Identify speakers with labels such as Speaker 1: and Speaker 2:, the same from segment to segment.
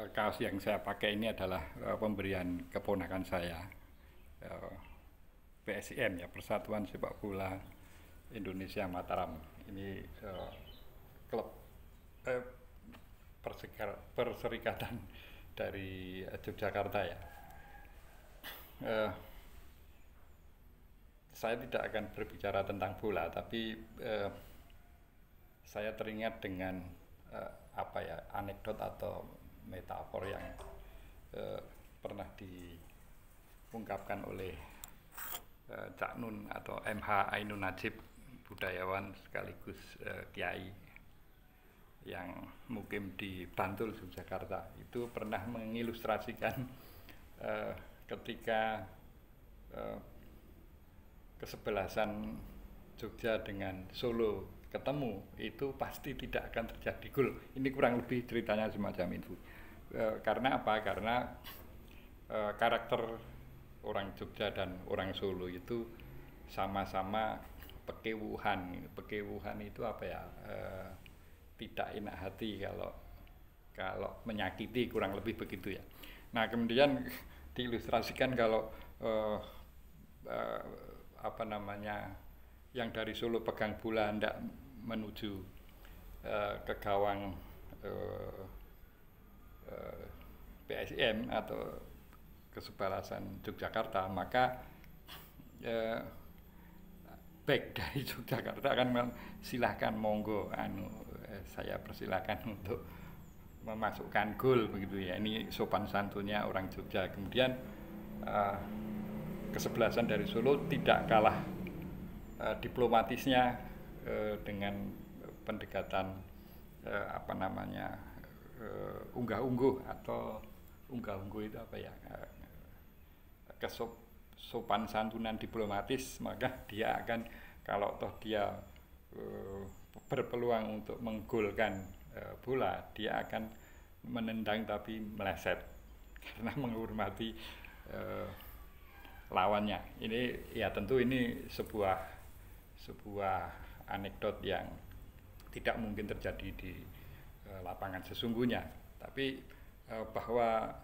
Speaker 1: Kaos yang saya pakai ini adalah pemberian keponakan saya, eh, PSIM ya, Persatuan Sepak Bola Indonesia Mataram. Ini klub eh, perserikatan dari Yogyakarta ya. Eh, saya tidak akan berbicara tentang bola, tapi saya teringat dengan anekdot atau metafor yang eh, pernah diungkapkan oleh Cak Nun atau MH Ainun Najib, budayawan sekaligus kiai yang mukim di Bantul, Yogyakarta. Itu pernah mengilustrasikan ketika kesebelasan Jogja dengan Solo ketemu, itu pasti tidak akan terjadi gol. Ini kurang lebih ceritanya semacam itu. Karena apa? Karena karakter orang Jogja dan orang Solo itu sama-sama pekewuhan. Pekewuhan itu apa ya? Tidak enak hati kalau kalau menyakiti, kurang lebih begitu ya. Nah, kemudian diilustrasikan kalau uh, apa namanya, yang dari Solo pegang bola hendak menuju ke gawang PSIM atau Kesebelasan Yogyakarta, maka back dari Yogyakarta akan silahkan monggo, saya persilahkan untuk memasukkan gol begitu ya. Ini sopan santunnya orang Jogja. Kemudian Kesebelasan dari Solo tidak kalah diplomatisnya dengan pendekatan unggah-ungguh atau unggah-ungguh itu apa ya, kesopan santunan diplomatis. Maka dia akan, kalau toh dia berpeluang untuk menggolkan bola, dia akan menendang tapi meleset karena menghormati lawannya. Ini ya tentu ini sebuah anekdot yang tidak mungkin terjadi di lapangan sesungguhnya, tapi bahwa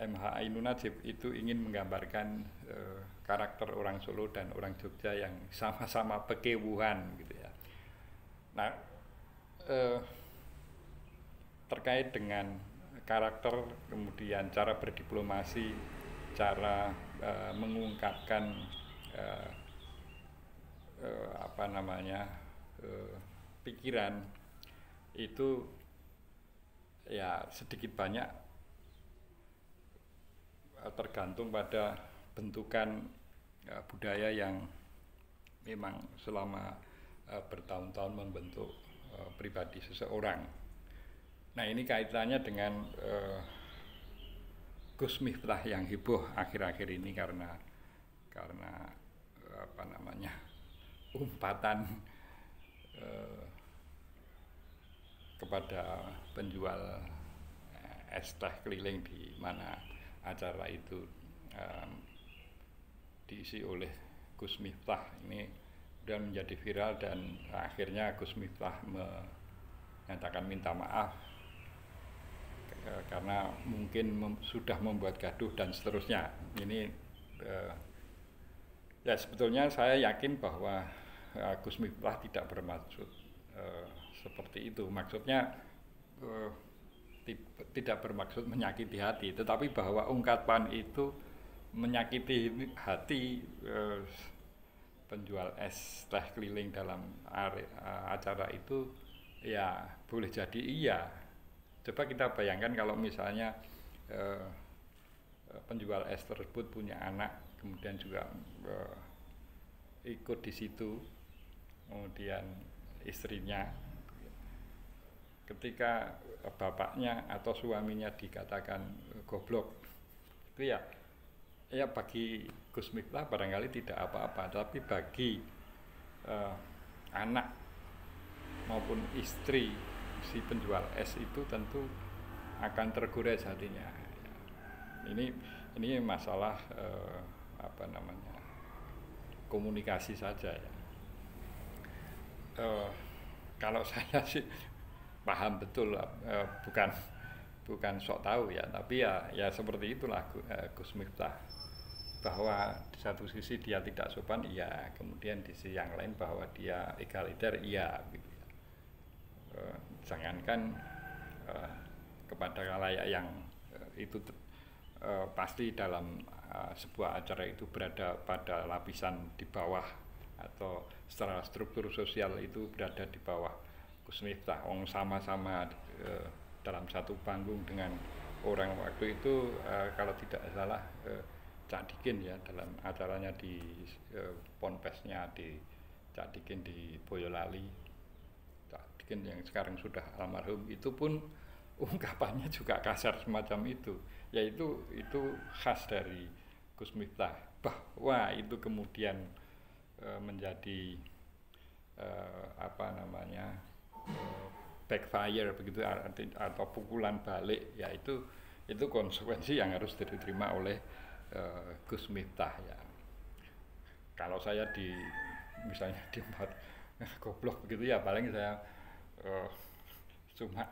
Speaker 1: MH Ainun Najib itu ingin menggambarkan karakter orang Solo dan orang Jogja yang sama-sama pekewuhan gitu ya. Nah, terkait dengan karakter, kemudian cara berdiplomasi, cara mengungkapkan pikiran, itu ya sedikit banyak tergantung pada bentukan budaya yang memang selama bertahun-tahun membentuk pribadi seseorang. Nah, ini kaitannya dengan Gus Miftah yang heboh akhir-akhir ini karena umpatan kepada penjual es teh keliling di mana acara itu diisi oleh Gus Miftah. Ini sudah menjadi viral dan akhirnya Gus Miftah menyatakan minta maaf karena mungkin sudah membuat gaduh dan seterusnya. Ini ya sebetulnya saya yakin bahwa Gus Miftah tidak bermaksud seperti itu. Maksudnya tidak bermaksud menyakiti hati, tetapi bahwa ungkapan itu menyakiti hati penjual es teh keliling dalam acara itu, ya boleh jadi iya. Coba kita bayangkan kalau misalnya penjual es tersebut punya anak, kemudian juga ikut di situ, kemudian istrinya, ketika bapaknya atau suaminya dikatakan goblok, itu ya bagi Gus Miftah barangkali tidak apa-apa, tapi bagi anak maupun istri si penjual es itu tentu akan tergores hatinya. Ini masalah komunikasi saja ya. Kalau saya sih paham betul, bukan sok tahu ya, tapi ya seperti itulah Gus Miftah, bahwa di satu sisi dia tidak sopan iya, kemudian di sisi yang lain bahwa dia egaliter iya gitu ya. Jangankan kepada khalayak yang itu pasti dalam sebuah acara itu berada pada lapisan di bawah atau secara struktur sosial itu berada di bawah Gus Miftah, sama-sama dalam satu panggung dengan orang waktu itu kalau tidak salah Cak Dikin ya, dalam acaranya di Ponpesnya di Cak Dikin di Boyolali, Cak Dikin yang sekarang sudah almarhum, itu pun ungkapannya juga kasar semacam itu, yaitu itu khas dari Gus Miftah, bahwa itu kemudian menjadi apa namanya backfire begitu atau pukulan balik, ya itu konsekuensi yang harus diterima oleh Gus Miftah ya. Kalau saya misalnya di tempat goblok begitu ya, paling saya cuma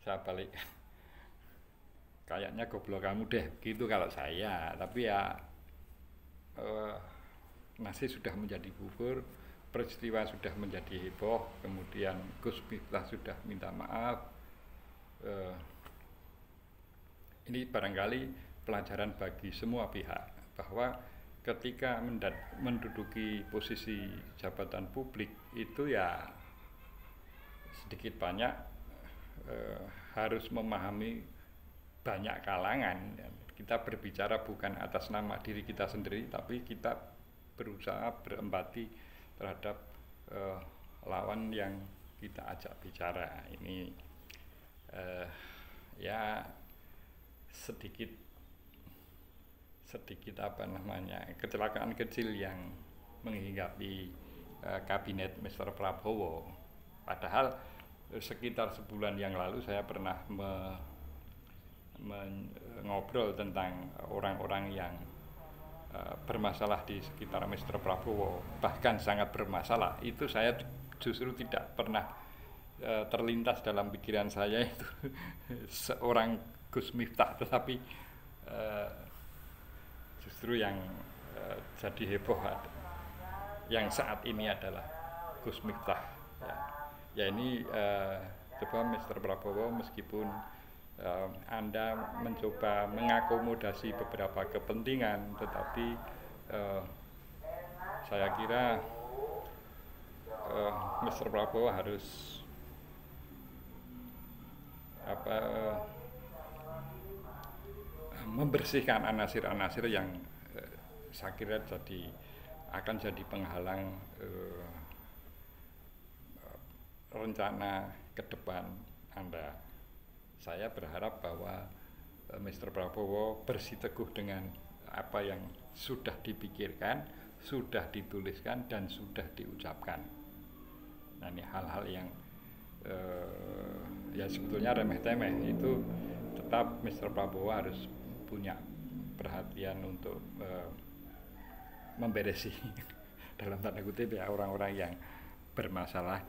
Speaker 1: saya balik kayaknya goblok kamu deh gitu kalau saya, tapi ya nasi sudah menjadi bubur, peristiwa sudah menjadi heboh, kemudian Gus Miftah sudah minta maaf. Ini barangkali pelajaran bagi semua pihak, bahwa ketika menduduki posisi jabatan publik itu ya sedikit banyak harus memahami banyak kalangan. Kita berbicara bukan atas nama diri kita sendiri, tapi kita berusaha berempati terhadap lawan yang kita ajak bicara. Ini ya sedikit apa namanya kecelakaan kecil yang menghinggapi kabinet Mr. Prabowo. Padahal sekitar sebulan yang lalu saya pernah ngobrol tentang orang-orang yang bermasalah di sekitar Mr. Prabowo, bahkan sangat bermasalah. Itu saya justru tidak pernah terlintas dalam pikiran saya itu seorang Gus Miftah, tetapi justru yang jadi heboh yang saat ini adalah Gus Miftah ya ini coba Mr. Prabowo, meskipun Anda mencoba mengakomodasi beberapa kepentingan, tetapi saya kira Mr. Prabowo harus membersihkan anasir-anasir yang saya kira akan jadi penghalang rencana ke depan Anda. Saya berharap bahwa Mr. Prabowo bersiteguh dengan apa yang sudah dipikirkan, sudah dituliskan, dan sudah diucapkan. Nah, ini hal-hal yang ya sebetulnya remeh-temeh, itu tetap Mr. Prabowo harus punya perhatian untuk memberesi dalam tanda kutip ya orang-orang yang bermasalah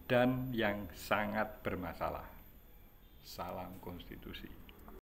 Speaker 1: dan yang sangat bermasalah. Salam konstitusi.